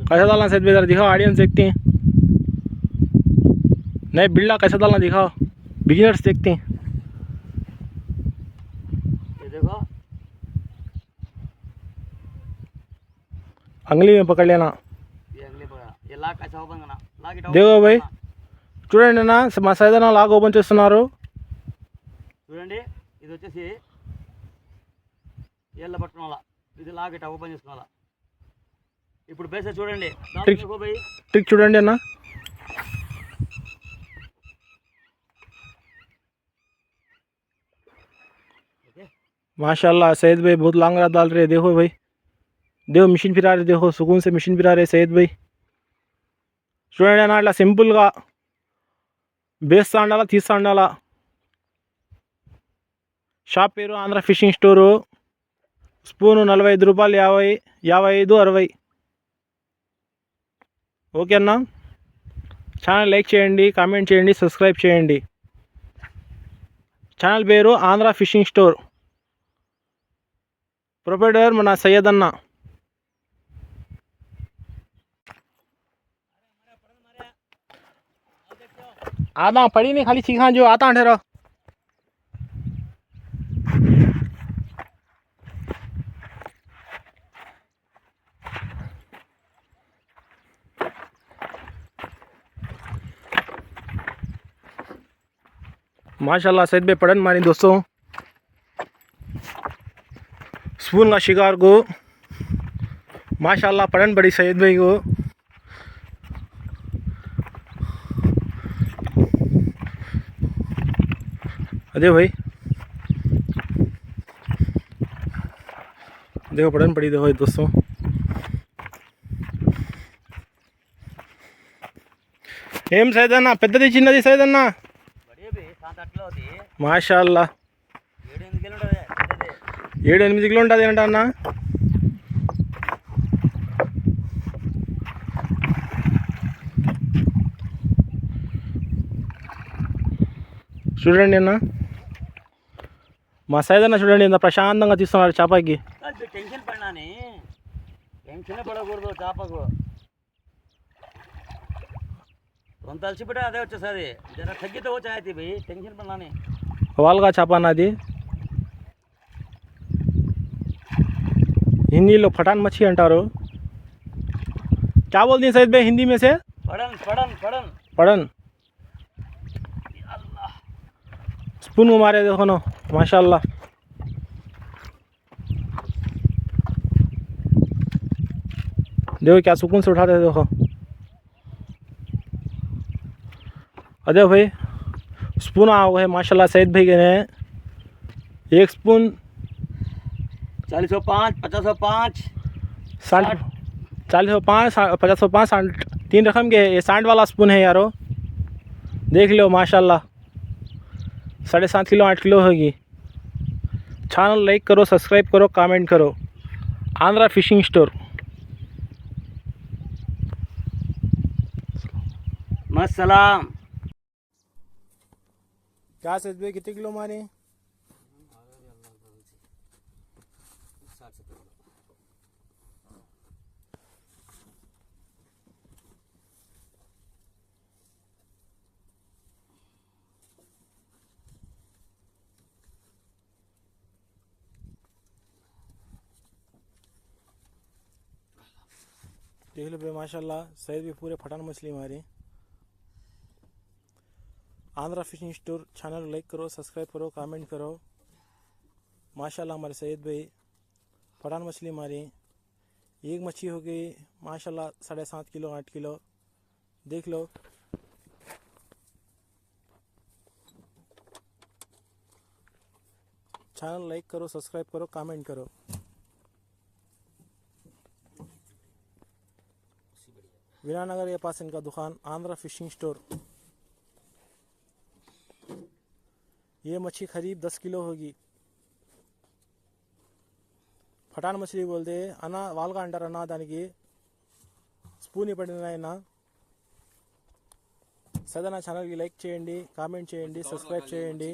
कैसा डालना सैयद भाई, जरा दिखाओ, ऑडियंस देखते हैं। नहीं बिल्ला कैसा डालना दिखाओ, बिगिनर्स देखते हैं। ये देखो, अंगली में पकड़ लेना। ये अंगली पकड़ा, ये लाक कैसा ओपन करना, लाक इट देखो भाई, చూడండి అన్న, మా సైదన్న లాగ్ ఓపెన్ చేస్తున్నారు. చూడండి, ఇది వచ్చేసి ఏళ్ళ పట్టుకోవాలా, ఇది లాక్ ఇట్లా ఓపెన్ చేసుకోవాలా. ఇప్పుడు బేసే చూడండి, ట్రిక్ చూడండి అన్న. माशाल्लाह सैयद भाई बहुत लांगरा डाल रहे, देखो भाई, देखो मिशन फिरा रहे, देखो सुकून से मिशन फिरा रहे सैयद भाई. చూడండి అన్న, అట్లా సింపుల్గా బేస్తా ఉండాలా, తీస్తా ఉండాలా. షాప్ పేరు ఆంధ్ర ఫిషింగ్ స్టోరు. స్పూను 45 రూపాయలు, 50, 55, 60. ఓకే అన్న. ఛానల్ లైక్ చేయండి, కామెంట్ చేయండి, సబ్స్క్రైబ్ చేయండి. ఛానల్ పేరు ఆంధ్ర ఫిషింగ్ స్టోర్. ప్రొపరేటర్ మన సయ్యద్ అన్న. आधा पड़ी नहीं, खाली सीखा जो आता ठहरा. माशाल्लाह सैयद भाई पड़न मारी दोस्तों. स्पून का शिकार को माशाल्लाह पड़न बड़ी सैयद भाई को. अरे भाई देखो पड़न पड़ी, देखो दोस्तों. ఏం సైదన్న, పెద్దది చిన్నది సైదన్న? మాషాల్లా 7-8 కిలో ఉంటుంది ఏంట అన్న. చూడండి అన్న, మా సైదన్న చూడండి ఎంత ప్రశాంతంగా తీస్తున్నారు చేపకి. టెన్షన్ పడినాని, టెన్షన్ పడకూడదు చేపకు. కొంత అలసిపోతే అదే వచ్చేసరి, జర తగ్గితే వచ్చాయి భయ్, టెన్షన్ పడినాని. వాల్గా చేప అన్నది, హిందీలో పఠాన్ మచ్చి అంటారు. क्या बोलती हैं सैयद भाई हिंदी में से? पड़न पड़न पड़न पड़न. स्पून में मारे देखो ना, माशाल्लाह. देखो क्या सुकून से उठाते देखो. अरे भाई स्पून आ गए माशाल्लाह सैयद भाई के ने. एक स्पून 4005, 5005, 60, 4005, 5005, 60, 3 रकम के. ये 60 वाला स्पून है यारो, देख लो माशाल्लाह. 7.5 किलो 8 किलो होगी. चैनल लाइक करो, सब्सक्राइब करो, कमेंट करो. Andhra fishing store. मस्सलाम. क्या सैयद भाई कितने किलो मारे? देख लो भाई माशाल्लाह सैयद भी पूरे फटान मछली मारी. Andhra fishing store. Channel like करो, सब्सक्राइब करो, कमेंट करो. माशाल्लाह हमारे सैयद भाई फटान मछली मारी. एक मछली हो गई माशाल्लाह 7.5 किलो 8 किलो. देख लो. चैनल लाइक करो, सब्सक्राइब करो, कमेंट करो. वीरानगर के पास इनका दुकान आंध्रा फिशिंग स्टोर. ये मच्छी करीब 10 किलो होगी. फटान मछली बोलते अना वालगा अंटार अना दानिकी स्पून पड़ना. सदना ఛానల్ కి లైక్ చేయండి, కామెంట్ చేయండి, సబ్స్క్రైబ్ చేయండి.